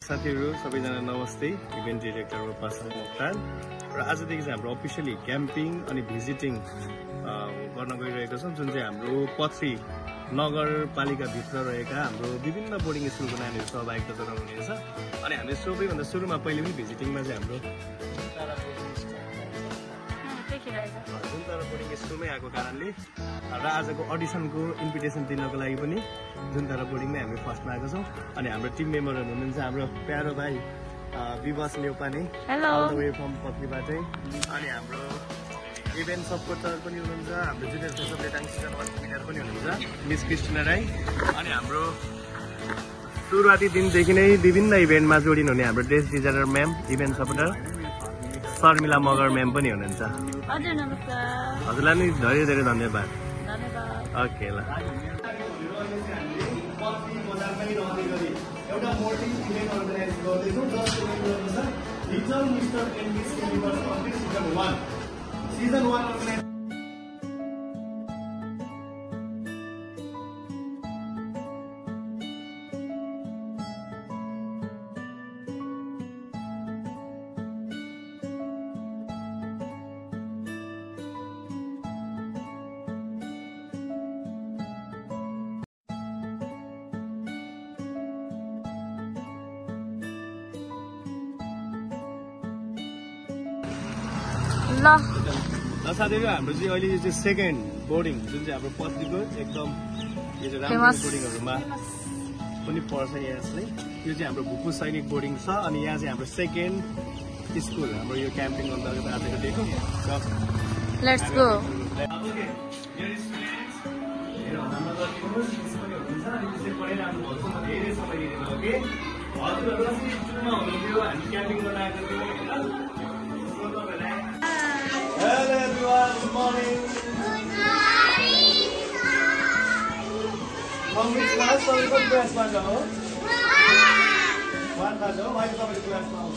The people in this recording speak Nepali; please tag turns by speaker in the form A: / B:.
A: साथीहरु सबैजना नमस्ते इभेन्ट डाइरेक्टर प्रशान्त मोक्तान र आजदेखि चाहिँ हाम्रो अफिसियली क्याम्पिङ अनि भिजिटिङ गर्न गइरहेको छौं जुन चाहिँ हाम्रो पथरी नगरपालिका भित्र रहेका हाम्रो विभिन्न बोर्डिङ स्कुलको नानीहरु सहभागिता जनाउनुहुनेछ अनि हामी सबैभन्दा सुरुमा पहिले पनि भिजिटिङमा चाहिँ हाम्रो जुनतारा बोर्डिङ स्कुलमै आएको कारणले र आजको अडिसनको इन्भिटेसन दिनको लागि पनि जुनतारा बोर्डिङमै हामी फर्स्टमा आएको छौं अनि हाम्रो टिम मेम्बरहरु हुनुहुन्छ हाम्रो प्यारो भाइ विवास लेउपाने अल द वे फ्रम पत्नीबाटै अनि हाम्रो इभेन्ट सपोर्टर पनि हुनुहुन्छ हाम्रो जुनियर फेसबुक सिजन 1 विनर पनि हुनुहुन्छ मिस क्रिस्टिना राई अनि हाम्रो सुरुवाती दिनदेखि नै विभिन्न इभेन्टमा जोडिनु हुने हाम्रो dress designer ma'am event supporter Sharmila Magar ma'am पनि हुनुहुन्छ
B: हजुर नमस्कार
A: हजुरलाई नि धेरै धेरै धन्यवाद ओके ल एउटा मोर्निङ इभेन्ट अर्गनाइज गर्दैछौँ जसको नाम छ little mister and miss universe competition season 1 organise साथीहरु हाम्रो चाहिँ अहिले चाहिँ सेकेन्ड बोर्डिङ जुन चाहिँ हाम्रो पत्नीको एकदम यो चाहिँ राम्रो बोर्डिङहरुमा पनि पर्छ यहाँ चाहिँ यो चाहिँ हाम्रो भुपु सैनिक बोर्डिङ छ अनि यहाँ चाहिँ हाम्रो सेकेन्ड स्कुल हाम्रो यो क्याम्पिङ अन्तर्गत आजको डेको
B: let's go
A: Hello everyone, good morning.
C: Good morning.
A: From which class? From which class ma ho? One ma ho. Why from which class ma ho?